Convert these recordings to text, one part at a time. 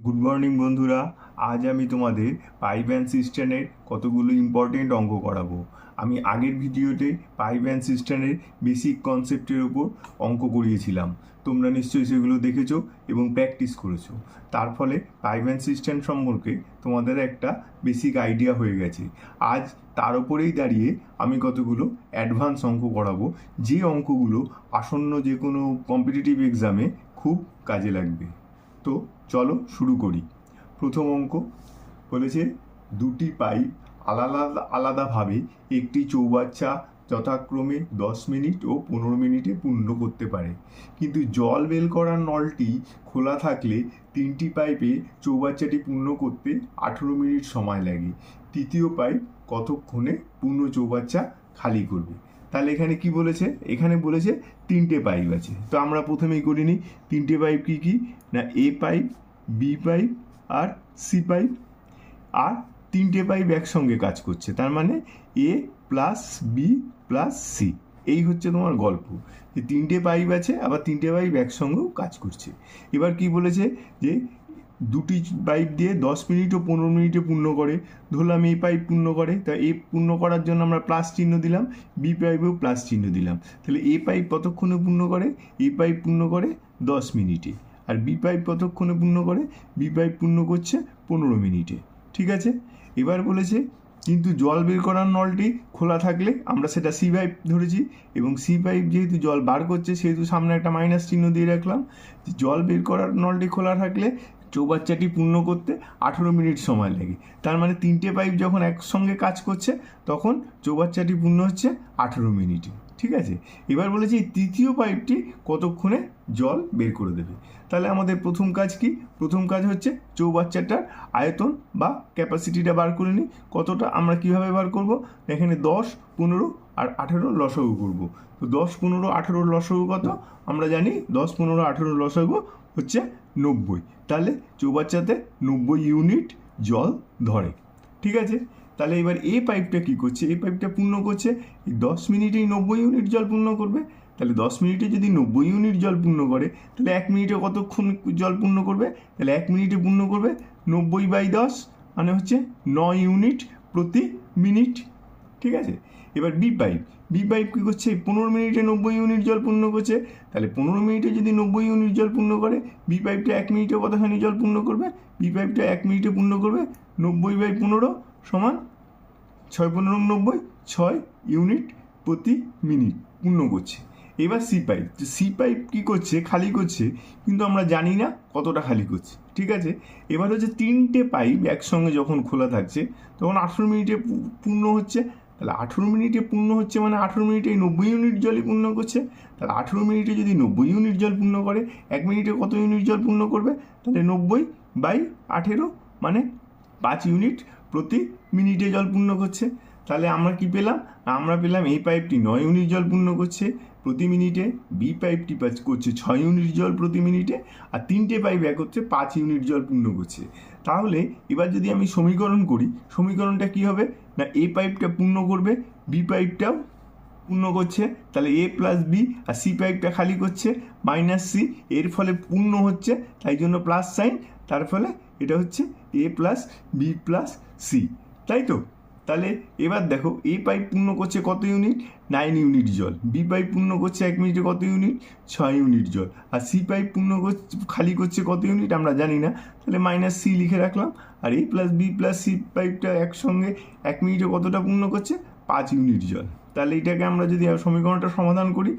Good morning বন্ধুরা। আজ আমি তোমাদের পাইপ অ্যান্ড সিস্টেমের কতগুলো ইম্পর্টেন্ট অঙ্ক করাবো। আমি আগের ভিডিওতে পাইপ অ্যান্ড সিস্টেমের বেসিক কনসেপ্টের ওপর অঙ্ক করিয়েছিলাম। তোমরা নিশ্চয়ই সেগুলো দেখেছো এবং প্র্যাকটিস করেছো। তার ফলে পাইপ অ্যান্ড সিস্টেম সম্পর্কে তোমাদের একটা বেসিক আইডিয়া হয়ে গেছে। আজ তার উপরেই দাঁড়িয়ে আমি কতগুলো অ্যাডভান্স অঙ্ক করাবো, যে অঙ্কগুলো আসন্ন যে কোনো কম্পিটিটিভ এক্সামে খুব কাজে লাগবে। তো চলো শুরু করি। প্রথম অঙ্ক বলেছে দুটি পাইপ আলাদা আলাদাভাবে একটি চৌবাচ্চা যথাক্রমে 10 মিনিট ও 15 মিনিটে পূর্ণ করতে পারে, কিন্তু জল বের করার নলটি খোলা থাকলে তিনটি পাইপে চৌবাচ্চাটি পূর্ণ করতে 18 মিনিট সময় লাগে। তৃতীয় পাইপ কতক্ষণে পূর্ণ চৌবাচ্চা খালি করবে? তাহলে এখানে কি বলেছে? এখানে বলেছে তিনটে পাইপ আছে। তো আমরা প্রথমেই করে নিই তিনটে পাইপ কি কি না, এ পাইপ, বি পাইপ আর সি পাইপ। আর তিনটে পাইপ একসঙ্গে কাজ করছে, তার মানে A plus B plus C. এই হচ্ছে তোমার গল্প, যে তিনটে পাইপ আছে আবার তিনটে পাইপ একসঙ্গেও কাজ করছে। এবার কি বলেছে যে দুটি পাইপ দিয়ে 10 মিনিট ও 15 মিনিটে পূর্ণ করে। ধরলাম এই পাইপ পূর্ণ করে, তা এ পূর্ণ করার জন্য আমরা প্লাস চিহ্ন দিলাম, বি পাইপেও প্লাস চিহ্ন দিলাম। তাহলে এ পাইপ কতক্ষণে পূর্ণ করে? এ পাইপ পূর্ণ করে 10 মিনিটে। আর বি পাইপ কতক্ষণে পূর্ণ করে? বি পাইপ পূর্ণ করছে 15 মিনিটে। ঠিক আছে। এবার বলেছে কিন্তু জল বের করার নলটি খোলা থাকলে, আমরা সেটা সি পাইপ ধরেছি, এবং সি পাইপ যেহেতু জল বার করছে সেহেতু সামনে একটা মাইনাস চিহ্ন দিয়ে রাখলাম। জল বের করার নলটি খোলা থাকলে চৌবাচ্চাটি পূর্ণ করতে 18 মিনিট সময় লাগে। তার মানে তিনটে পাইপ যখন একসঙ্গে কাজ করছে তখন চৌবাচ্চাটি পূর্ণ হচ্ছে 18 মিনিটে। ঠিক আছে। এবার বলেছি তৃতীয় পাইপটি কতক্ষণে জল বের করে দেবে। তাহলে আমাদের প্রথম কাজ কি? প্রথম কাজ হচ্ছে চৌবাচ্চাটার আয়তন বা ক্যাপাসিটিটা বার করে নিই। কতটা আমরা কিভাবে বার করব? এখানে 10, 15 আর 18 লসাগু করব। তো 10, 15, 18 লসাগু কত? আমরা জানি 10, 15, 18 লসাগু হচ্ছে 90। তাহলে চৌবাচ্চাতে 90 ইউনিট জল ধরে। ঠিক আছে। তাহলে এবার এই পাইপটা কী করছে? এই পাইপটা পূর্ণ করছে, এই 10 মিনিটেই 90 ইউনিট জল পূর্ণ করবে। তাহলে 10 মিনিটে যদি 90 ইউনিট জল পূর্ণ করে, তাহলে 1 মিনিটে কতক্ষণ জল পূর্ণ করবে? তাহলে 1 মিনিটে পূর্ণ করবে 90/10, মানে হচ্ছে 9 ইউনিট প্রতি মিনিট। ঠিক আছে। এবার বি পাইপ, বি পাইপ কী করছে? 15 মিনিটে 90 ইউনিট জল পূর্ণ করছে। তাহলে 15 মিনিটে যদি 90 ইউনিট জল পূর্ণ করে, বি পাইপটা 1 মিনিটে কতখানি জল পূর্ণ করবে? বি পাইপটা 1 মিনিটে পূর্ণ করবে 90/15 সমান 6×15 = 6 ইউনিট প্রতি মিনিট পূর্ণ করছে। এবার সি পাইপ, সি পাইপ কী করছে? খালি করছে, কিন্তু আমরা জানি না কতটা খালি করছে। ঠিক আছে। এবার হচ্ছে তিনটে পাইপ একসঙ্গে যখন খোলা থাকছে তখন 18 মিনিটে পূর্ণ হচ্ছে। তাহলে 18 মিনিটে পূর্ণ হচ্ছে মানে 18 মিনিটে 90 ইউনিট জলই পূর্ণ করছে। তাহলে 18 মিনিটে যদি 90 ইউনিট জল পূর্ণ করে, 1 মিনিটে কত ইউনিট জল পূর্ণ করবে? তাহলে 90/18 মানে 5 ইউনিট প্রতি মিনিটে জল পূর্ণ করছে। তাহলে আমরা কি পেলাম? আমরা পেলাম এই পাইপটি 9 ইউনিট জল পূর্ণ করছে প্রতি মিনিটে, বি পাইপটি করছে 6 ইউনিট জল প্রতি মিনিটে, আর তিনটে পাইপ এক হচ্ছে 5 ইউনিট জল পূর্ণ করছে। তাহলে এবার যদি আমি সমীকরণ করি, সমীকরণটা কি হবে? না এ পাইপটা পূর্ণ করবে, বি পাইপটাও পূর্ণ করছে, তাহলে এ প্লাস বি, আর সি পাইপটা খালি করছে মাইনাস সি। এর ফলে পূর্ণ হচ্ছে, তাই জন্য প্লাস সাইন, তার ফলে এটা হচ্ছে এ প্লাস বি প্লাস সি। তাই তো? তাহলে এবার দেখো এ পাইপ পূর্ণ করছে কত ইউনিট? 9 ইউনিট জল। বি পাইপ পূর্ণ করছে 1 মিনিটে কত ইউনিট? 6 ইউনিট জল। আর সি পাইপ পূর্ণ করছে খালি করছে কত ইউনিট আমরা জানি না, তাহলে মাইনাস সি লিখে রাখলাম। আর এ প্লাস বি প্লাস সি পাইপটা একসঙ্গে 1 মিনিটে কতটা পূর্ণ করছে? 5 ইউনিট জল। তাহলে এটাকে আমরা যদি সমীকরণটা সমাধান করি,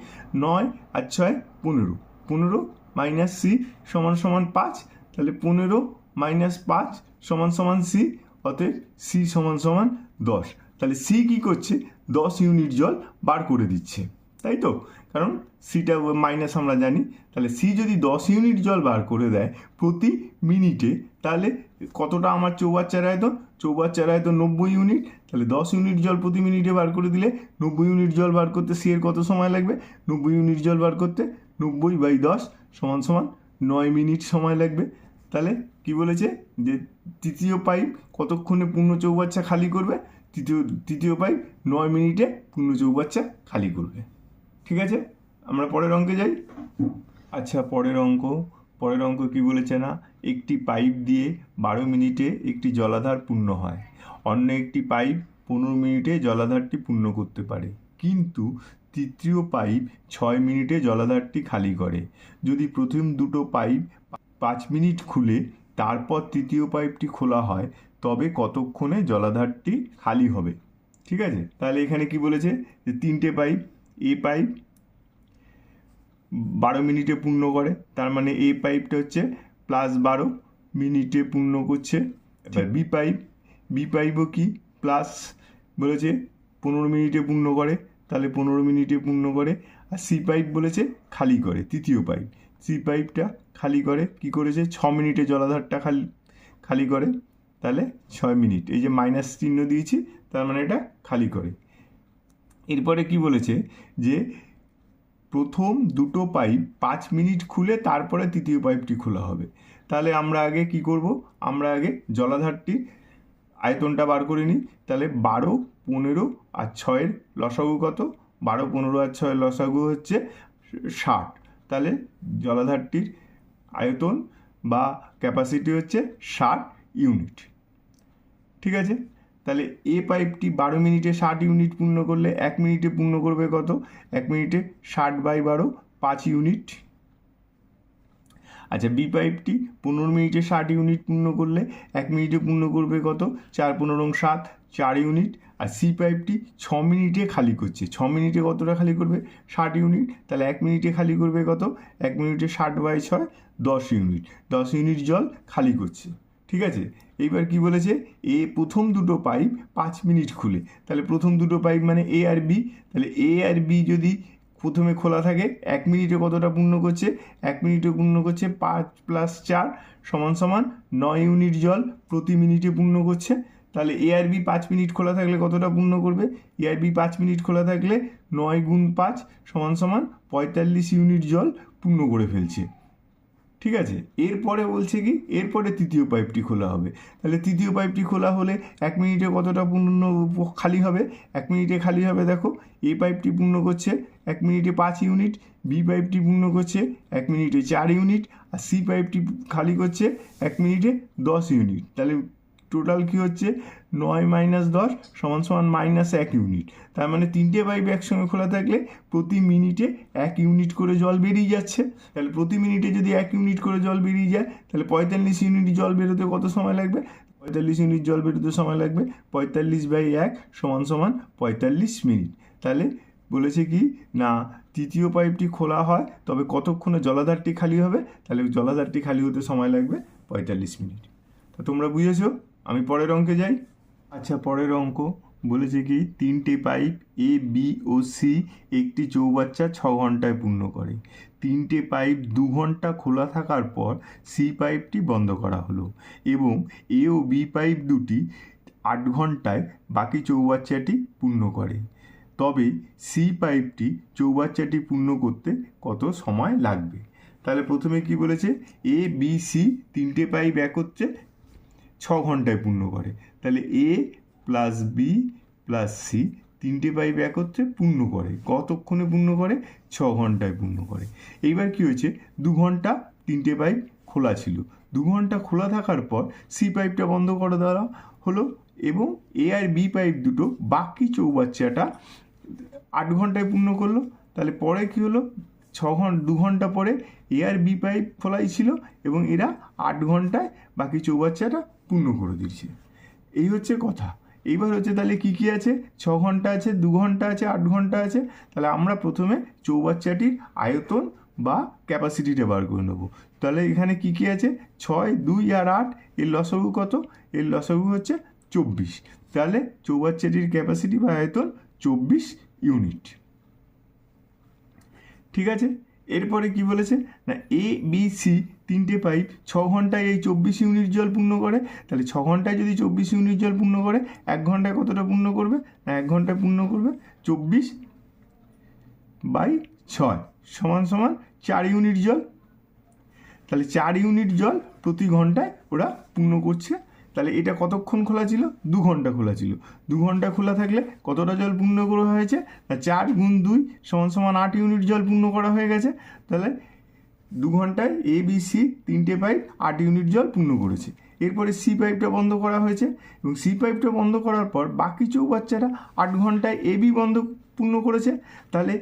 9 আর 6 15, 15 মাইনাস সি সমান সমান 5, তাহলে 15 মাইনাস 5 সমান সমান সি, অতএব সি সমান সমান 10। তাহলে সি কী করছে? 10 ইউনিট জল বার করে দিচ্ছে, তাই তো? কারণ সিটা মাইনাস আমরা জানি। তাহলে সি যদি 10 ইউনিট জল বার করে দেয় প্রতি মিনিটে, তাহলে কতটা আমার চৌবাচ্চার আয়তন? চৌবাচ্চার আয়তন 90 ইউনিট। তাহলে 10 ইউনিট জল প্রতি মিনিটে বার করে দিলে 90 ইউনিট জল বার করতে সি এর কত সময় লাগবে? 90 ইউনিট জল বার করতে 90/10 সমান সমান 9 মিনিট সময় লাগবে। তাহলে কি বলেছে? যে তৃতীয় পাইপ কতক্ষণে পূর্ণ চৌবাচ্চা খালি করবে? তৃতীয় পাইপ 9 মিনিটে পূর্ণ চৌবাচ্চা খালি করবে। ঠিক আছে। আমরা পরের অঙ্কে যাই। আচ্ছা, পরের অঙ্ক কি বলেছে না, একটি পাইপ দিয়ে 12 মিনিটে একটি জলাধার পূর্ণ হয়, অন্য একটি পাইপ 15 মিনিটে জলাধারটি পূর্ণ করতে পারে, কিন্তু তৃতীয় পাইপ 6 মিনিটে জলাধারটি খালি করে। যদি প্রথম দুটো পাইপ 5 মিনিট খুলে তারপর তৃতীয় পাইপটি খোলা হয়, তবে কতক্ষণে জলাধারটি খালি হবে? ঠিক আছে, তাহলে এখানে কি বলেছে যে 3টে পাইপ, এ পাইপ 12 মিনিটে পূর্ণ করে, তার মানে এ পাইপটা হচ্ছে +12 মিনিটে পূর্ণ করছে। এবার বি পাইপও কি প্লাস বলেছে 15 মিনিটে পূর্ণ করে, তাহলে 15 মিনিটে পূর্ণ করে। আর সি পাইপ বলেছে খালি করে, তৃতীয় পাইপ সি পাইপটা খালি করে কি করেছে 6 মিনিটে জলাধারটা খালি করে, তাহলে 6 মিনিট, এই যে মাইনাস চিহ্ন দিয়েছি তার মানে এটা খালি করে। এরপরে কি বলেছে যে প্রথম দুটো পাইপ 5 মিনিট খুলে তারপরে তৃতীয় পাইপটি খোলা হবে। তাহলে আমরা আগে কি করব, আমরা আগে জলাধারটি আয়তনটা বার করে নিই। তাহলে 12, 15 আর 6-এর লসাগু কত? 12, 15 আর 6-এর লসাগু হচ্ছে 60। তাহলে জলাধারটির আয়তন বা ক্যাপাসিটি হচ্ছে 60 ইউনিট। ঠিক আছে, তাহলে এ পাইপটি 12 মিনিটে 60 ইউনিট পূর্ণ করলে 1 মিনিটে পূর্ণ করবে কত? 1 মিনিটে 60/12, 5 ইউনিট। আচ্ছা, বি পাইপটি 15 মিনিটে 60 ইউনিট পূর্ণ করলে 1 মিনিটে পূর্ণ করবে কত? 4×15 = 7, 4 ইউনিট। আর সি পাইপটি 6 মিনিটে খালি করছে, 6 মিনিটে কতটা খালি করবে? 60 ইউনিট। তাহলে 1 মিনিটে খালি করবে কত? 1 মিনিটে 60/6, 10 ইউনিট। 10 ইউনিট জল খালি করছে। ঠিক আছে, এইবার কি বলেছে? প্রথম দুটো পাইপ 5 মিনিট খুলে, তাহলে প্রথম দুটো পাইপ মানে এ আর বি, তাহলে এ আর বি যদি প্রথমে খোলা থাকে 1 মিনিটে কতটা পূর্ণ করছে? 1 মিনিটে পূর্ণ করছে 5 + 4 = 9 ইউনিট জল প্রতি মিনিটে পূর্ণ করছে। তাহলে এ আর বি 5 মিনিট খোলা থাকলে কতটা পূর্ণ করবে? এ আর বি 5 মিনিট খোলা থাকলে 9 × 5 = 45 ইউনিট জল পূর্ণ করে ফেলছে। ঠিক আছে, এরপরে বলছে কি, এরপরে তৃতীয় পাইপটি খোলা হবে। তাহলে তৃতীয় পাইপটি খোলা হলে 1 মিনিটে কতটা পূর্ণ খালি হবে? 1 মিনিটে খালি হবে, দেখো এ পাইপটি পূর্ণ করছে 1 মিনিটে 5 ইউনিট, বি পাইপটি পূর্ণ করছে 1 মিনিটে 4 ইউনিট, আর সি পাইপটি খালি করছে 1 মিনিটে 10 ইউনিট। তাহলে টোটাল কি হচ্ছে? 9 - 10 = -1 ইউনিট। তার মানে 3টে পাইপ একসঙ্গে খোলা থাকলে প্রতি মিনিটে 1 ইউনিট করে জল বেরিয়ে যাচ্ছে। তাহলে প্রতি মিনিটে যদি 1 ইউনিট করে জল বেরিয়ে যায়, তাহলে 45 ইউনিট জল বেরোতে কত সময় লাগবে? 45 ইউনিট জল বেরোতে সময় লাগবে 45/1 = 45 মিনিট। তাহলে বলেছে কি না, তৃতীয় পাইপটি খোলা হয় তবে কতক্ষণে জলাধারটি খালি হবে? তাহলে জলাধারটি খালি হতে সময় লাগবে 45 মিনিট। তা তোমরা বুঝেছো? আমি পরের অঙ্কে যাই। আচ্ছা, পরের অঙ্ক বলেছে কি 3টে পাইপ এ, বি ও সি একটি চৌবাচ্চা 6 ঘন্টায় পূর্ণ করে। 3টে পাইপ 2 ঘন্টা খোলা থাকার পর সি পাইপটি বন্ধ করা হলো এবং এ ও বি পাইপ দুটি 8 ঘন্টায় বাকি চৌবাচ্চাটি পূর্ণ করে। তবে সি পাইপটি চৌবাচ্চাটি পূর্ণ করতে কত সময় লাগবে? তাহলে প্রথমে কি বলেছে? এ, বি, সি 3টে পাইপ একত্রে 6 ঘন্টায় পূর্ণ করে। তাহলে এ প্লাস বি প্লাস সি 3টে পাইপ একত্রে পূর্ণ করে, কতক্ষণে পূর্ণ করে? 6 ঘন্টায় পূর্ণ করে। এইবার কি হয়েছে? 2 ঘন্টা 3টে পাইপ খোলা ছিল, 2 ঘন্টা খোলা থাকার পর সি পাইপটা বন্ধ করে দেওয়া হলো এবং এ আর বি পাইপ দুটো বাকি চৌবাচ্চাটা 8 ঘন্টায় পূর্ণ করলো। তাহলে পরে কি হলো? 2 ঘন্টা পরে এ আর বি পাইপ খোলাই ছিল এবং এরা 8 ঘন্টায় বাকি চৌবাচ্চাটা পূর্ণ করে দিচ্ছে। এই হচ্ছে কথা। এইবার হচ্ছে তাহলে কি আছে? 6 ঘন্টা আছে, 2 ঘন্টা আছে, 8 ঘন্টা আছে। তাহলে আমরা প্রথমে চৌবাচ্চাটির আয়তন বা ক্যাপাসিটিটা বার করে নেব। তাহলে এখানে কি আছে? 6, 2 আর 8, এর লসাগু কত? এর লসাগু হচ্ছে 24। তাহলে চৌবাচ্চাটির ক্যাপাসিটি বা আয়তন 24 ইউনিট। ঠিক আছে, এরপরে কি বলেছে না, এ, বি, সি 3টে পাইপ 6 ঘন্টায় এই 24 ইউনিট জল পূর্ণ করে। তাহলে 6 ঘন্টায় যদি 24 ইউনিট জল পূর্ণ করে, 1 ঘন্টায় কতটা পূর্ণ করবে? না 1 ঘন্টায় পূর্ণ করবে 24/6 = 4 ইউনিট জল। তাহলে 4 ইউনিট জল প্রতি ঘন্টায় ওরা পূর্ণ করছে। তাহলে এটা কতক্ষণ খোলা ছিল? 2 ঘন্টা খোলা ছিল। 2 ঘন্টা খোলা থাকলে কতটা জল পূর্ণ করা হয়েছে? না 4 × 2 = 8 ইউনিট জল পূর্ণ করা হয়ে গেছে। তাহলে 2 ঘন্টায় এ বি সি 3টে পাইপ 8 ইউনিট জল পূর্ণ করেছে। এরপরে সি পাইপটা বন্ধ করা হয়েছে এবং সি পাইপটা বন্ধ করার পর বাকি চৌবাচ্চাটা 8 ঘন্টায় এ বি পূর্ণ করেছে। তাহলে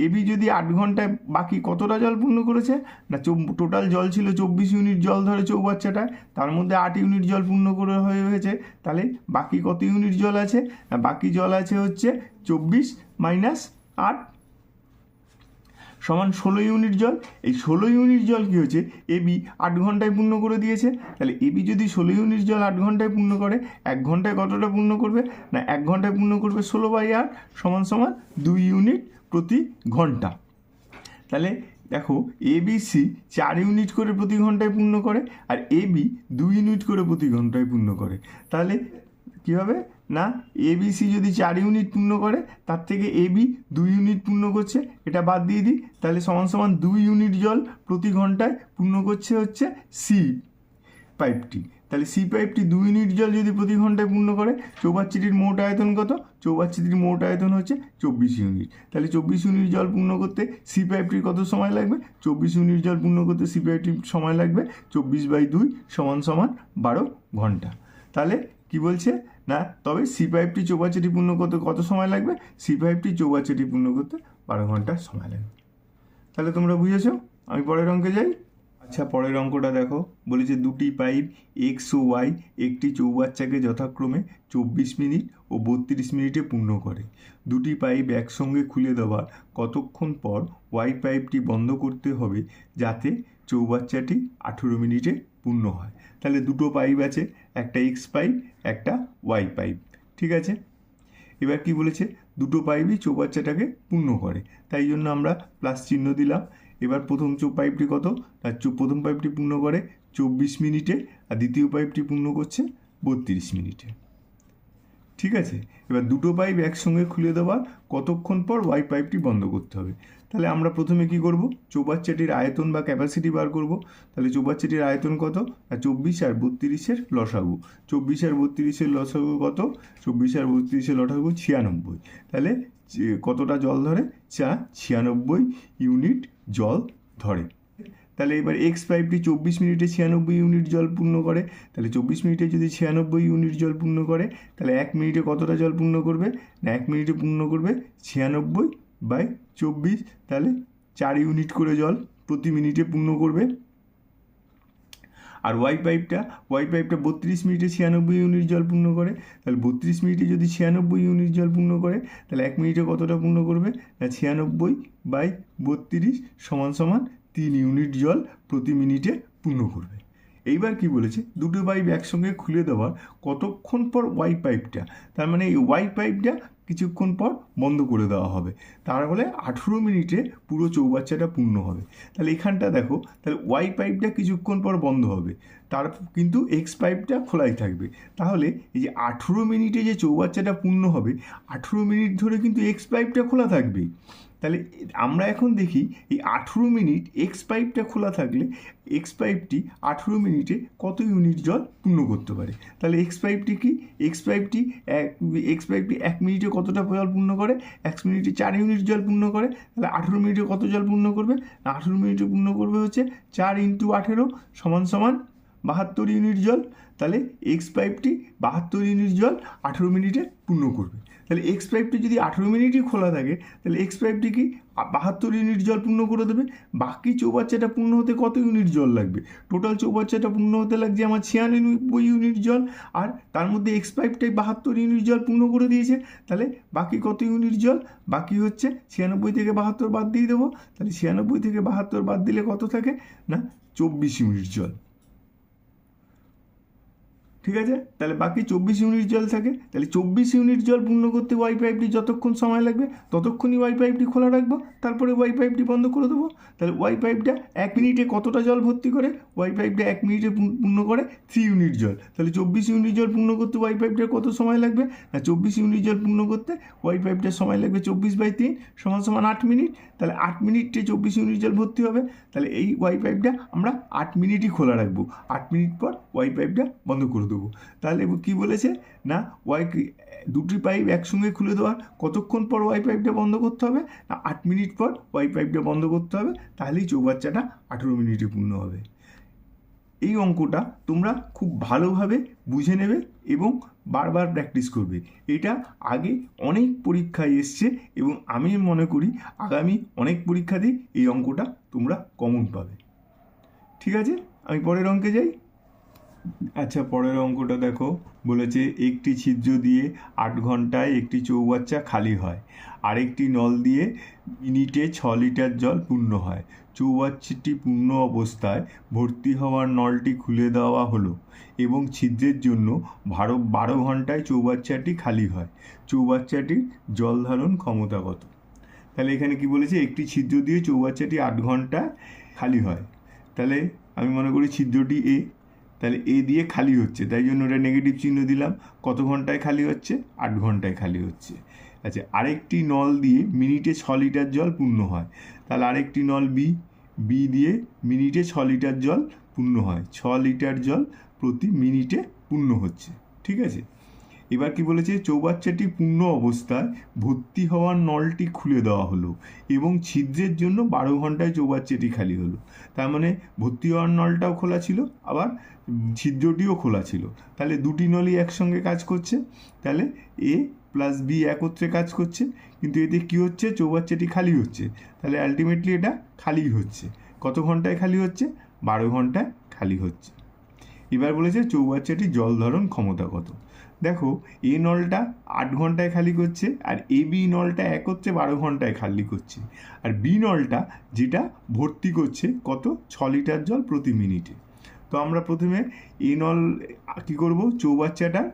এ বি যদি 8 ঘন্টায় বাকি কতটা জল পূর্ণ করেছে না, টোটাল জল ছিল 24 ইউনিট জল ধরে চৌবাচ্চাটায়, তার মধ্যে 8 ইউনিট জল পূর্ণ করে হয়েছে। তাহলে বাকি কত ইউনিট জল আছে না, বাকি জল আছে হচ্ছে 24 মাইনাস 8 সমান 16 ইউনিট জল। এই 16 ইউনিট জল কী হচ্ছে, এবি 8 ঘন্টায় পূর্ণ করে দিয়েছে। তাহলে এবি যদি 16 ইউনিট জল 8 ঘন্টায় পূর্ণ করে, 1 ঘন্টায় কতটা পূর্ণ করবে না, 1 ঘন্টায় পূর্ণ করবে 16/8 সমান 2 ইউনিট প্রতি ঘন্টা। তাহলে দেখো এবিসি 4 ইউনিট করে প্রতি ঘন্টায় পূর্ণ করে আর এবি 2 ইউনিট করে প্রতি ঘন্টায় পূর্ণ করে। তাহলে কী হবে না, এবিসি যদি 4 ইউনিট পূর্ণ করে, তার থেকে এবি 2 ইউনিট পূর্ণ করছে, এটা বাদ দিয়ে দিই। তাহলে সমান 2 ইউনিট জল প্রতি ঘন্টায় পূর্ণ করছে হচ্ছে সি পাইপটি। তাহলে সি পাইপটি 2 ইউনিট জল যদি প্রতি ঘন্টায় পূর্ণ করে, চৌবাচ্চাটির মোট আয়তন কত, চৌবাচ্চাটির মোট আয়তন হচ্ছে 24 ইউনিট। তাহলে 24 ইউনিট জল পূর্ণ করতে সি পাইপটির কত সময় লাগবে, 24 ইউনিট জল পূর্ণ করতে সি পাইপটির সময় লাগবে 24/2 সমান 12 ঘন্টা। তাহলে কি বলছে না, তবে সি পাইপটি চৌবাচ্চাটি পূর্ণ করতে কত সময় লাগবে, সি পাইপটি চৌবাচ্চাটি পূর্ণ করতে 12 ঘন্টা সময় লাগবে। তাহলে তোমরা বুঝেছো। আমি পরের অঙ্কে যাই। আচ্ছা, পরের অঙ্কটা দেখো, বলেছে দুটি পাইপ এক্স ও ওয়াই একটি চৌবাচ্চাকে যথাক্রমে 24 মিনিট ও 32 মিনিটে পূর্ণ করে। দুটি পাইপ একসঙ্গে খুলে দেওয়ার কতক্ষণ পর ওয়াই পাইপটি বন্ধ করতে হবে যাতে চৌবাচ্চাটি 18 মিনিটে পূর্ণ হয়। তাহলে দুটো পাইপ আছে, একটা এক্স পাইপ একটা ওয়াই পাইপ, ঠিক আছে। এবার কি বলেছে, দুটো পাইপই চৌবাচ্চাটাকে পূর্ণ করে, তাই জন্য আমরা প্লাস চিহ্ন দিলাম। এবার প্রথম পাইপটি কত, তার প্রথম পাইপটি পূর্ণ করে 24 মিনিটে আর দ্বিতীয় পাইপটি পূর্ণ করছে 32 মিনিটে, ঠিক আছে। এবার দুটো পাইপ একসঙ্গে খুলে দেওয়ার কতক্ষণ পর ওয়াই পাইপটি বন্ধ করতে হবে। তাহলে আমরা প্রথমে কি করব, চৌবাচ্চাটির আয়তন বা ক্যাপাসিটি বার করব। তাহলে চৌবাচ্চাটির আয়তন কত, 24 আর 32-এর লসাগু। 24 আর 32-এর লসাগু কত, 24 আর 32-এর লসাগু 96। তাহলে কতটা জল ধরে, 96 ইউনিট জল ধরে। তাহলে এবার এক্স পাইপটি 24 মিনিটে 96 ইউনিট জল পূর্ণ করে। তাহলে 24 মিনিটে যদি 96 ইউনিট জল পূর্ণ করে, তাহলে 1 মিনিটে কতটা জল পূর্ণ করবে না, 1 মিনিটে পূর্ণ করবে 96/24, তাহলে 4 ইউনিট করে জল প্রতি মিনিটে পূর্ণ করবে। আর ওয়াই পাইপটা 32 মিনিটে 96 ইউনিট জল পূর্ণ করে। তাহলে 32 মিনিটে যদি 96 ইউনিট জল পূর্ণ করে, তাহলে 1 মিনিটে কতটা পূর্ণ করবে না, 96/32 সমান 3 ইউনিট জল প্রতি মিনিটে পূর্ণ করবে। এইবার কি বলেছে, দুটো পাইপ একসঙ্গে খুলে দেওয়ার কতক্ষণ পর ওয়াই পাইপটা, তার মানে এই ওয়াই পাইপটা কিছুক্ষণ পর বন্ধ করে দেওয়া হবে, তার ফলে 18 মিনিটে পুরো চৌবাচ্চাটা পূর্ণ হবে। তাহলে এখানটা দেখো, তাহলে ওয়াই পাইপটা কিছুক্ষণ পর বন্ধ হবে, তার কিন্তু এক্স পাইপটা খোলাই থাকবে। তাহলে এই যে 18 মিনিটে যে চৌবাচ্চাটা পূর্ণ হবে, 18 মিনিট ধরে কিন্তু এক্স পাইপটা খোলা থাকবে। তাহলে আমরা এখন দেখি এই 18 মিনিট এক্স পাইপটা খোলা থাকলে এক্স পাইপটি 18 মিনিটে কত ইউনিট জল পূর্ণ করতে পারে। তাহলে এক্স পাইপটি 1 মিনিটে কতটা জল পূর্ণ করে, 1 মিনিটে 4 ইউনিট জল পূর্ণ করে। তাহলে 18 মিনিটে কত জল পূর্ণ করবে, 18 মিনিটে পূর্ণ করবে হচ্ছে 4 × 18 সমান 72 ইউনিট জল। তাহলে এক্স পাইপটি 72 ইউনিট জল 18 মিনিটে পূর্ণ করবে। তাহলে এক্স পাইপটি যদি 18 মিনিটই খোলা থাকে, তাহলে এক্স পাইপটি কি 72 ইউনিট জল পূর্ণ করে দেবে। বাকি চৌবাচ্চাটা পূর্ণ হতে কত ইউনিট জল লাগবে, টোটাল চৌবাচ্চাটা পূর্ণ হতে লাগছে আমার 96 ইউনিট জল, আর তার মধ্যে এক্স পাইপটাই 72 ইউনিট জল পূর্ণ করে দিয়েছে। তাহলে বাকি কত ইউনিট জল, বাকি হচ্ছে 96 থেকে 72 বাদ দিয়ে দেবো। তাহলে 96 থেকে 72 বাদ দিলে কত থাকে না, 24 ইউনিট জল, ঠিক আছে। তাহলে বাকি 24 ইউনিট জল থাকে। তাহলে 24 ইউনিট জল পূর্ণ করতে ওয়াই পাইপটি যতক্ষণ সময় লাগবে ততক্ষণই ওয়াই পাইপটি খোলা রাখবো, তারপরে ওয়াই পাইপটি বন্ধ করে দেবো। তাহলে ওয়াই পাইপটা 1 মিনিটে কতটা জল ভর্তি করে, ওয়াই পাইপটা 1 মিনিটে পূর্ণ করে 3 ইউনিট জল। তাহলে 24 ইউনিট জল পূর্ণ করতে ওয়াই পাইপটার কত সময় লাগবে না, 24 ইউনিট জল পূর্ণ করতে ওয়াই পাইপটার সময় লাগবে 24/3 সমান 8 মিনিট। তাহলে 8 মিনিটে 24 ইউনিট জল ভর্তি হবে। তাহলে এই ওয়াই পাইপটা আমরা 8 মিনিটই খোলা রাখবো, 8 মিনিট পর ওয়াই পাইপটা বন্ধ করে দেবো। দেবো। তাহলে কি বলেছে না, দুটি পাইপ একসঙ্গে খুলে দেওয়ার কতক্ষণ পর ওয়াই পাইপটা বন্ধ করতে হবে না, 8 মিনিট পর ওয়াই পাইপটা বন্ধ করতে হবে, তাহলেই চৌবাচ্চাটা 18 মিনিটে পূর্ণ হবে। এই অঙ্কটা তোমরা খুব ভালোভাবে বুঝে নেবে এবং বারবার প্র্যাকটিস করবে। এটা আগে অনেক পরীক্ষায় এসছে এবং আমি মনে করি আগামী অনেক পরীক্ষাতেই এই অঙ্কটা তোমরা কমন পাবে। ঠিক আছে, আমি পরের অঙ্কে যাই। আচ্ছা, পরের অঙ্কটা দেখো, বলেছে একটি ছিদ্র দিয়ে 8 ঘন্টায় একটি চৌবাচ্চা খালি হয়, আরেকটি নল দিয়ে মিনিটে 6 লিটার জল পূর্ণ হয়। চৌবাচ্চাটি পূর্ণ অবস্থায় ভর্তি হওয়ার নলটি খুলে দেওয়া হলো এবং ছিদ্রের জন্য 12 ঘন্টায় চৌবাচ্চাটি খালি হয়। চৌবাচ্চাটির জল ধারণ ক্ষমতা কত? তাহলে এখানে কি বলেছে, একটি ছিদ্র দিয়ে চৌবাচ্চাটি 8 ঘন্টায় খালি হয়। তাহলে আমি মনে করি ছিদ্রটি এ, তাহলে এ দিয়ে খালি হচ্ছে, তাই জন্য ওটা নেগেটিভ চিহ্ন দিলাম। কত ঘন্টায় খালি হচ্ছে? 8 ঘন্টায় খালি হচ্ছে। আচ্ছা, আরেকটি নল দিয়ে মিনিটে 6 লিটার জল পূর্ণ হয়। তাহলে আরেকটি নল বি দিয়ে মিনিটে 6 লিটার জল পূর্ণ হয়। 6 লিটার জল প্রতি মিনিটে পূর্ণ হচ্ছে। ঠিক আছে, এবার কি বলেছে, চৌবাচ্চাটি পূর্ণ অবস্থায় ভর্তি হওয়ার নলটি খুলে দেওয়া হলো এবং ছিদ্রের জন্য 12 ঘন্টায় চৌবাচ্চাটি খালি হলো। তার মানে ভর্তি হওয়ার নলটাও খোলা ছিল, আবার ছিদ্রটিও খোলা ছিল। তাহলে দুটি নলই একসঙ্গে কাজ করছে, তাহলে এ প্লাস বি একত্রে কাজ করছে, কিন্তু এতে কী হচ্ছে, চৌবাচ্চাটি খালি হচ্ছে। তাহলে আলটিমেটলি এটা খালি হচ্ছে। কত ঘন্টায় খালি হচ্ছে? 12 ঘন্টায় খালি হচ্ছে। এবার বলেছে চৌবাচ্চাটির জল ধারণ ক্ষমতা কত? দেখো, এ নলটা 8 ঘন্টায় খালি করছে আর এ বি নলটা একত্রে 12 ঘন্টায় খালি করছে, আর বি নলটা যেটা ভর্তি করছে কত, 6 লিটার জল প্রতি মিনিটে। তো আমরা প্রথমে এ নল কী করবো, চৌবাচ্চাটার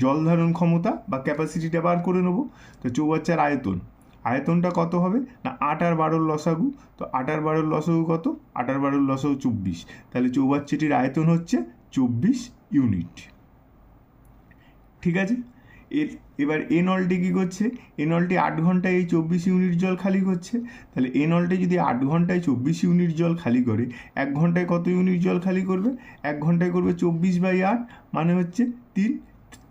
জল ধারণ ক্ষমতা বা ক্যাপাসিটিটা বার করে নেবো। তো চৌবাচ্চার আয়তনটা কত হবে না, 8 আর 12 লসাগু। তো 8 আর 12 লসাগু কত? 8 আর 12 লসাগু 24। তাহলে চৌবাচ্চাটির আয়তন হচ্ছে 24 ইউনিট। ঠিক আছে, এবার এ নলটি কী করছে, এ নলটি 8 ঘন্টায় এই 24 ইউনিট জল খালি করছে। তাহলে এ নলটি যদি 8 ঘন্টায় 24 ইউনিট জল খালি করে, 1 ঘন্টায় কত ইউনিট জল খালি করবে? 1 ঘন্টায় করবে 24/8, মানে হচ্ছে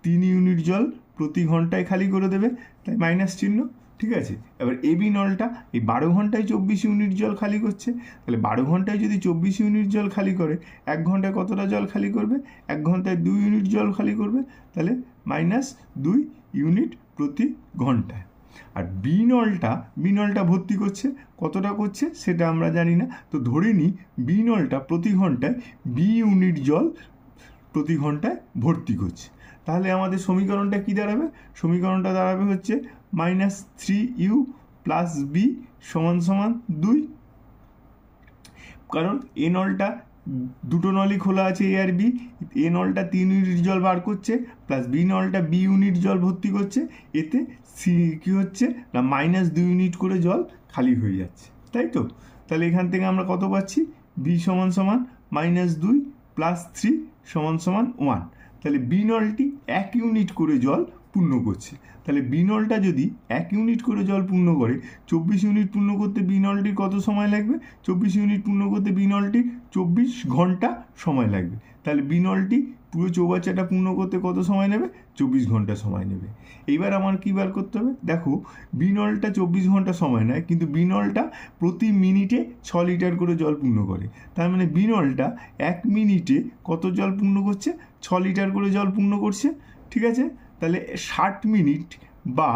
3 ইউনিট জল প্রতি ঘন্টায় খালি করে দেবে, তাই মাইনাস চিহ্ন। ঠিক আছে, এবার এবি নলটা এই 12 ঘন্টায় 24 ইউনিট জল খালি করছে। তাহলে 12 ঘন্টায় যদি 24 ইউনিট জল খালি করে, 1 ঘন্টায় কতটা জল খালি করবে? 1 ঘন্টায় 2 ইউনিট জল খালি করবে, তাহলে -2 ইউনিট প্রতি ঘন্টায়। আর বি নলটা ভর্তি করছে, কতটা করছে সেটা আমরা জানি না। তো ধরে নিই বি নলটা প্রতি ঘন্টায় 2 ইউনিট জল প্রতি ঘন্টায় ভর্তি করছে। তাহলে আমাদের সমীকরণটা কী দাঁড়াবে? সমীকরণটা দাঁড়াবে হচ্ছে -3u প্লাস বি সমান 2। কারণ এ নলটা দুটো নলই খোলা আছে, এ আর বি। এ নলটা 3 ইউনিট জল বার করছে, প্লাস বি নলটা 2 ইউনিট জল ভর্তি করছে। এতে সি কী হচ্ছে না, -2 ইউনিট করে জল খালি হয়ে যাচ্ছে, তাই তো? তাহলে এখান থেকে আমরা কত পাচ্ছি? বি সমান -2 প্লাস 3 সমান 1। তাহলে বি নলটি 1 ইউনিট করে জল পূর্ণ করছে। তাহলে বি নলটা যদি 1 ইউনিট করে জল পূর্ণ করে, 24 ইউনিট পূর্ণ করতে বি নলটির কত সময় লাগবে? 24 ইউনিট পূর্ণ করতে বি নলটির 24 ঘন্টা সময় লাগবে। তাহলে বি নলটি পুরো চৌবাচ্চাটা পূর্ণ করতে কত সময় নেবে? 24 ঘন্টা সময় নেবে। এইবার আমার কী বার করতে হবে? দেখো, বি নলটা 24 ঘন্টা সময় নেয়, কিন্তু বি নলটা প্রতি মিনিটে 6 লিটার করে জল পূর্ণ করে। তার মানে বি নলটা 1 মিনিটে কত জল পূর্ণ করছে? 6 লিটার করে জল পূর্ণ করছে। ঠিক আছে, তাহলে 60 মিনিট বা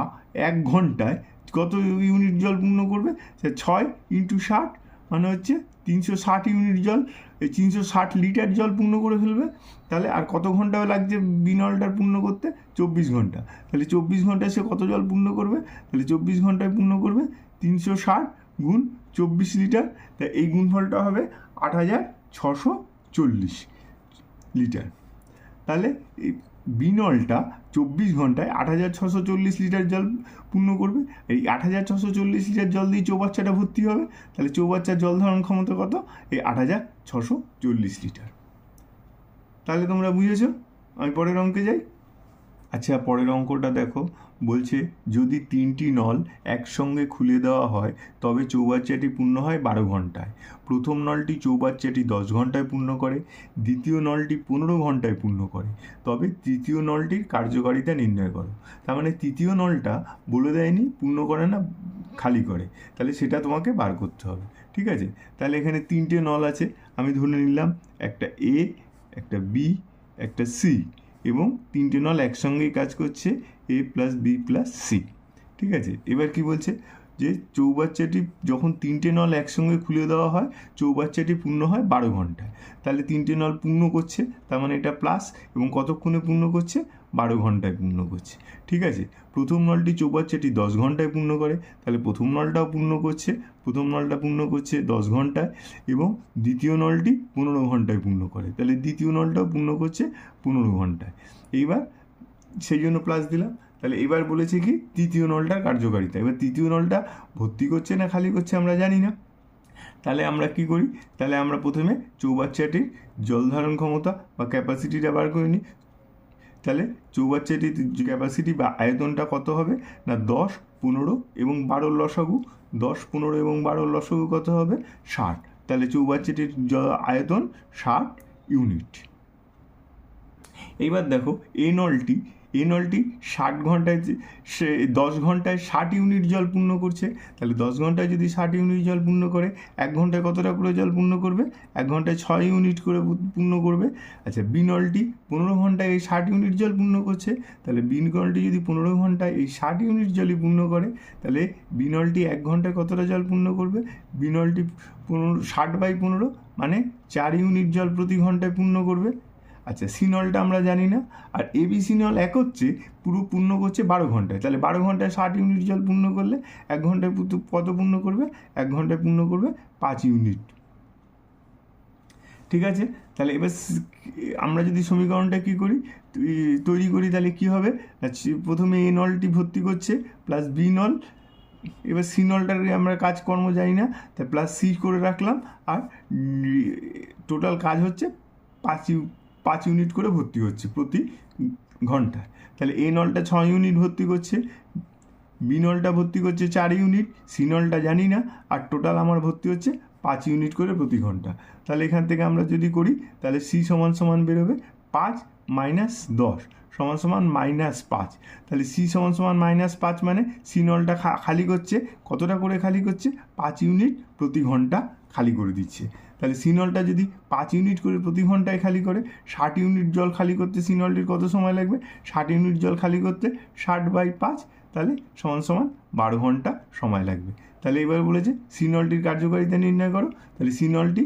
1 ঘন্টায় কত ইউনিট জল পূর্ণ করবে? 6 × 60 মানে হচ্ছে 360 ইউনিট জল, এই 360 লিটার জল পূর্ণ করে ফেলবে। তাহলে আর কত ঘন্টা লাগছে বি নলটার পূর্ণ করতে? 24 ঘন্টা। তাহলে 24 ঘন্টায় সে কত জল পূর্ণ করবে? তাহলে 24 ঘন্টায় পূর্ণ করবে 360 গুণ 24 লিটার। তাই এই গুণফলটা হবে 8640 লিটার। তাহলে এই বি নলটা 24 ঘন্টায় 8640 লিটার জল পূর্ণ করবে। এই 8640 লিটার জল দিয়ে চৌবাচ্চাটা ভর্তি হবে। তাহলে চৌবাচ্চার জল ধারণ ক্ষমতা কত? এই 8640 লিটার। তাহলে তোমরা বুঝেছো। আমি পরের অঙ্কে যাই। আচ্ছা, পরের অঙ্কটা দেখো, বলছে যদি 3টি নল একসঙ্গে খুলে দেওয়া হয় তবে চৌবাচ্চাটি পূর্ণ হয় 12 ঘন্টায়। প্রথম নলটি চৌবাচ্চাটি 10 ঘন্টায় পূর্ণ করে, দ্বিতীয় নলটি 15 ঘন্টায় পূর্ণ করে, তবে তৃতীয় নলটির কার্যকারিতা নির্ণয় করো। তার মানে তৃতীয় নলটা বলে দেয়নি পূর্ণ করে না খালি করে, তাহলে সেটা তোমাকে বার করতে হবে। ঠিক আছে, তাহলে এখানে 3টে নল আছে, আমি ধরে নিলাম একটা এ, একটা বি, একটা সি, এবং 3টে নল একসঙ্গেই কাজ করছে, এ প্লাস বি প্লাস সি। ঠিক আছে, এবার কি বলছে যে চৌবাচ্চাটি যখন 3টে নল একসঙ্গে খুলে দেওয়া হয় চৌবাচ্চাটি পূর্ণ হয় 12 ঘন্টায়। তাহলে 3টে নল পূর্ণ করছে, তার মানে এটা প্লাস, এবং কতক্ষণে পূর্ণ করছে? 12 ঘন্টায় পূর্ণ করছে। ঠিক আছে, প্রথম নলটি চৌবাচ্চাটি 10 ঘন্টায় পূর্ণ করে, তাহলে প্রথম নলটাও পূর্ণ করছে, প্রথম নলটা পূর্ণ করছে 10 ঘন্টায়, এবং দ্বিতীয় নলটি 15 ঘন্টায় পূর্ণ করে, তাহলে দ্বিতীয় নলটাও পূর্ণ করছে 15 ঘন্টায়। এইবার সেই জন্য প্লাস দিলাম। তাহলে এবার বলেছে কি তৃতীয় নলটার কার্যকারিতা। এবার তৃতীয় নলটা ভর্তি করছে না খালি করছে আমরা জানি না, তাহলে আমরা কি করি? তাহলে আমরা প্রথমে চৌবাচ্চাটির জল ধারণ ক্ষমতা বা ক্যাপাসিটিটা বার করে নিই। তাহলে চৌবাচ্চাটির ক্যাপাসিটি বা আয়তনটা কত হবে না 10, 15 এবং 12 লসাগু। 10, 15 এবং 12 লসাগু কত হবে? 60। তাহলে চৌবাচ্চাটির আয়তন 60 ইউনিট। এইবার দেখো এই নলটি 60 ঘন্টায় সে 10 ঘন্টায় 60 ইউনিট জল পূর্ণ করছে। তাহলে 10 ঘন্টায় যদি 60 ইউনিট জল পূর্ণ করে 1 ঘন্টায় কতটা করে জল পূর্ণ করবে? 1 ঘন্টায় 6 ইউনিট করে পূর্ণ করবে। আচ্ছা, বি নলটি 15 ঘন্টায় এই 60 ইউনিট জল পূর্ণ করছে। তাহলে বি নলটি যদি 15 ঘন্টায় এই 60 ইউনিট জলই পূর্ণ করে, তাহলে বি নলটি 1 ঘন্টায় কতটা জল পূর্ণ করবে? বি নলটি 60/15 মানে 4 ইউনিট জল প্রতি ঘন্টায় পূর্ণ করবে। আচ্ছা, সি নলটা আমরা জানি না, আর এবিসি নল এক হচ্ছে পুরো পূর্ণ করছে 12 ঘন্টায়। তাহলে 12 ঘন্টায় 60 ইউনিট জল পূর্ণ করলে 1 ঘন্টায় কত পূর্ণ করবে? 1 ঘন্টায় পূর্ণ করবে 5 ইউনিট। ঠিক আছে, তাহলে এবার আমরা যদি সমীকরণটা কী করি তৈরি করি, তাহলে কী হবে? প্রথমে এ নলটি ভর্তি করছে প্লাস বি নল, এবার সি নলটার আমরা কাজকর্ম জানি না, তাই প্লাস সি করে রাখলাম, আর টোটাল কাজ হচ্ছে 5 ইউনিট করে ভর্তি হচ্ছে প্রতি ঘন্টায়। তাহলে এ নলটা 6 ইউনিট ভর্তি করছে, বি নলটা ভর্তি করছে 4 ইউনিট, সি নলটা জানি না, আর টোটাল আমার ভর্তি হচ্ছে 5 ইউনিট করে প্রতি ঘন্টা। তাহলে এখান থেকে আমরা যদি করি তাহলে সি সমান সমান বেরোবে 5 মাইনাস 10 সমান সমান -5। তাহলে সি সমান সমান -5 মানে সি নলটা খালি করছে, কতটা করে খালি করছে? 5 ইউনিট প্রতি ঘন্টা খালি করে দিচ্ছে। তাহলে সি নলটা যদি 5 ইউনিট করে প্রতি ঘন্টায় খালি করে 60 ইউনিট জল খালি করতে সি নলটির কত সময় লাগবে? 60 ইউনিট জল খালি করতে 60/5, তাহলে সমান সমান 12 ঘন্টা সময় লাগবে। তাহলে এবার বলেছে সি নলটির কার্যকারিতা নির্ণয় করো। তাহলে সি নলটি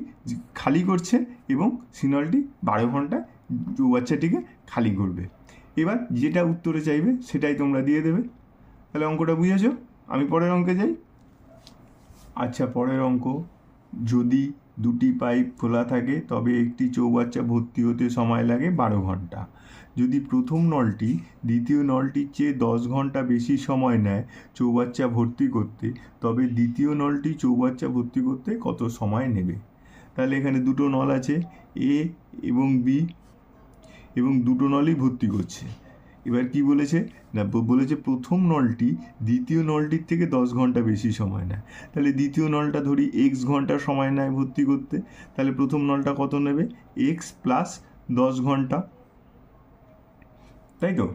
খালি করছে এবং সি নলটি 12 ঘন্টা চৌবাচ্চাটিকে খালি করবে। এবার যেটা উত্তরে চাইবে সেটাই তোমরা দিয়ে দেবে। তাহলে অঙ্কটা বুঝেছো? আমি পরের অঙ্কে যাই। আচ্ছা, পরের অঙ্ক, যদি 2টি পাইপ খোলা থাকে তবে একটি চৌবাচ্চা ভর্তি হতে সময় লাগে 12 ঘন্টা। যদি প্রথম নলটি দ্বিতীয় নলটির চেয়ে 10 ঘন্টা বেশি সময় নেয় চৌবাচ্চা ভর্তি করতে, তবে দ্বিতীয় নলটি চৌবাচ্চা ভর্তি করতে কত সময় নেবে? তাহলে এখানে দুটো নল আছে, এ এবং বি, এবং দুটো নলই ভর্তি করছে। এবার কি বলেছে না, বলেছে প্রথম নলটি দ্বিতীয় নলটির থেকে 10 ঘন্টা বেশি সময় নেয়। তাহলে দ্বিতীয় নলটা ধরি x ঘন্টা সময় নেয় ভর্তি করতে, তাহলে প্রথম নলটা কত নেবে? x প্লাস 10 ঘন্টা, তাই তো?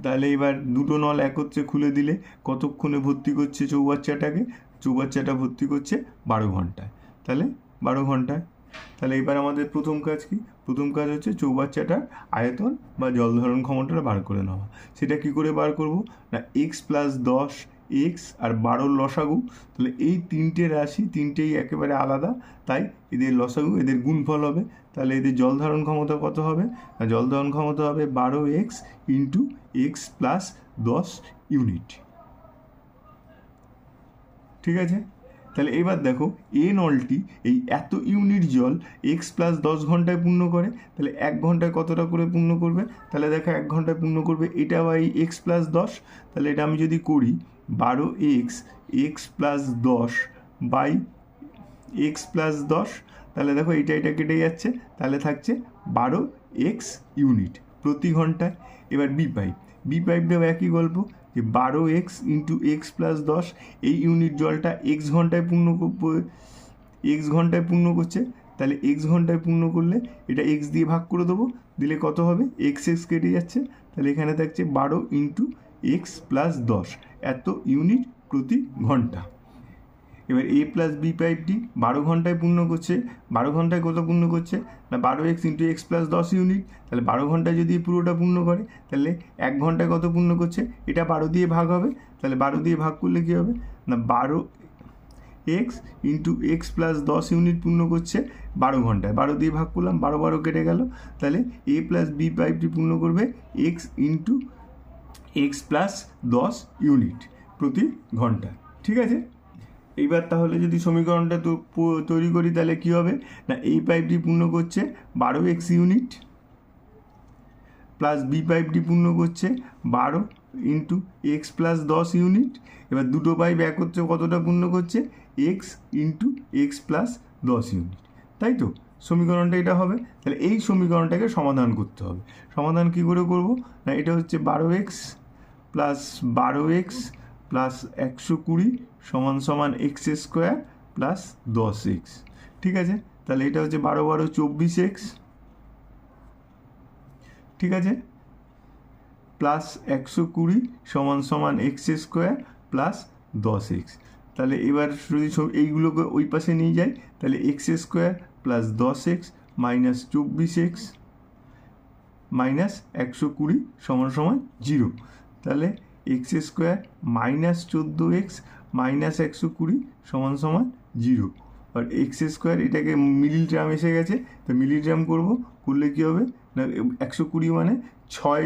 তাহলে এবার দুটো নল একত্রে খুলে দিলে কতক্ষণে ভর্তি করছে চৌবাচ্চাটাকে? চৌবাচ্চাটা ভর্তি করছে 12 ঘন্টায়। তাহলে 12 ঘন্টায়। তাহলে এবার আমাদের প্রথম কাজ কি? প্রথম কাজ হচ্ছে চৌবাচ্চাটার আয়তন বা জল ধারণ ক্ষমতাটা বার করে নেওয়া। সেটা কি করে বার করব না, x প্লাস 10 x আর 12 লসাগু। তাহলে এই তিনটে রাশি তিনটেই একেবারে আলাদা, তাই এদের লসাগু এদের গুণফল হবে। তাহলে এদের জল ধারণ ক্ষমতা কত হবে? জল ধারণ ক্ষমতা হবে 12x into x plus 10 unit. ঠিক আছে, তাহলে এবার দেখো এ নলটি এই এত ইউনিট জল x প্লাস 10 ঘন্টায় পূর্ণ করে, তাহলে 1 ঘন্টায় কতটা করে পূর্ণ করবে? তাহলে দেখো 1 ঘন্টায় পূর্ণ করবে এটা বাই x প্লাস 10। তাহলে এটা আমি যদি করি 12x x plus 10 by x plus 10, তাহলে দেখো এটা কেটে যাচ্ছে, তাহলে থাকছে 12x ইউনিট প্রতি ঘন্টায়। এবার বি পাইপটাও একই গল্প, যে 12x ইন্টু এক্স প্লাস 10, এই ইউনিট জলটা এক্স ঘন্টায় পূর্ণ করছে, তাহলে এক্স ঘন্টায় পূর্ণ করলে এটা এক্স দিয়ে ভাগ করে দেবো, দিলে কত হবে, এক্স কেটে যাচ্ছে, তাহলে এখানে থাকছে 12 ইন্টু এক্স প্লাস 10 এত ইউনিট প্রতি ঘন্টা। এবার এ প্লাস বি পাইপটি 12 ঘন্টায় পূর্ণ করছে, 12 ঘন্টায় কত পূর্ণ করছে না 12x into x plus 10 unit, তাহলে 12 ঘন্টায় যদি পুরোটা পূর্ণ করে তাহলে 1 ঘন্টায় কত পূর্ণ করছে, এটা 12 দিয়ে ভাগ হবে, তাহলে 12 দিয়ে ভাগ করলে কী হবে না 12x into x plus 10 unit পূর্ণ করছে 12 ঘন্টায়, 12 দিয়ে ভাগ করলাম, 12 কেটে গেল, তাহলে এ প্লাস বি পাইপটি পূর্ণ করবে x into x plus 10 unit প্রতি ঘন্টা। ঠিক আছে, এইবার তাহলে যদি সমীকরণটা তৈরি করি তাহলে কী হবে না এই পাইপটি পূর্ণ করছে 12x ইউনিট প্লাস বি পাইপটি পূর্ণ করছে 12 ইন্টু এক্স প্লাস 10 ইউনিট। এবার দুটো পাইপ এক হচ্ছে কতটা পূর্ণ করছে x into x plus 10 unit, তাই তো সমীকরণটা এটা হবে। তাহলে এই সমীকরণটাকে সমাধান করতে হবে। সমাধান কী করে করব না এটা হচ্ছে 12x প্লাস 12x প্লাস 120 সমান এক্স স্কোয়ার প্লাস 10x। ঠিক আছে, তাহলে এটা হচ্ছে 12 12 24x, ঠিক আছে, প্লাস 120 সমান এক্স স্কোয়ার প্লাস 10x। তাহলে এবার যদি এইগুলোকে ওই পাশে নিয়ে যাই তাহলে x square plus 10x minus 24x minus 120 সমান 0, তাহলে x square minus 14x minus 120 সমান 0। আর এক্স স্কোয়ার এটাকে মিলিগ্রাম এসে গেছে, তো মিলিগ্রাম করলে কী হবে না 120 মানে 6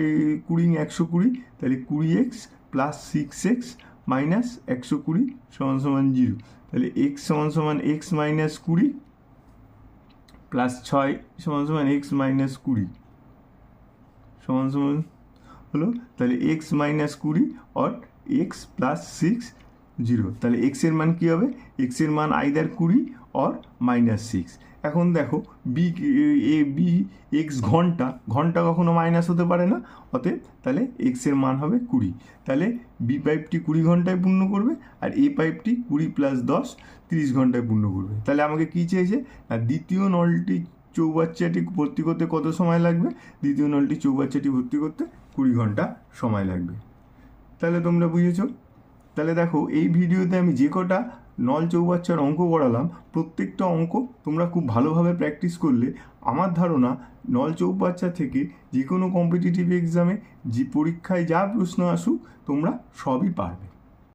20 120, তাহলে 20x প্লাস 6x মাইনাস 120 সমান 0, তাহলে এক্স সমান এক্স মাইনাস 20 প্লাস 6 সমান এক্স মাইনাস 20 সমান হলো, তাহলে এক্স মাইনাস 20 আর এক্স প্লাস 6 0, তাহলে এক্সের মান কী হবে এক্সের মান আইদার 20 আর মাইনাস 6। এখন দেখো বি এক্স ঘন্টা কখনো মাইনাস হতে পারে না, অতএব তাহলে এক্সের মান হবে 20, তাহলে বি পাইপটি 20 ঘন্টায় পূর্ণ করবে আর এ পাইপটি 20 প্লাস 10 30 ঘন্টায় পূর্ণ করবে। তাহলে আমাকে কী চেয়েছে না দ্বিতীয় নলটি চৌবাচ্চাটি ভর্তি করতে কত সময় লাগবে, দ্বিতীয় নলটি চৌবাচ্চাটি ভর্তি করতে 20 ঘন্টা সময় লাগবে। তাহলে তোমরা বুঝেছো। তাহলে দেখো এই ভিডিওতে আমি যে কটা নল চৌবাচ্চার অঙ্ক করালাম প্রত্যেকটা অঙ্ক তোমরা খুব ভালোভাবে প্র্যাকটিস করলে আমার ধারণা নল চৌবাচ্চা থেকে যে কোনো কম্পিটিটিভ এক্সামে যে পরীক্ষায় যা প্রশ্ন আসুক তোমরা সবই পারবে।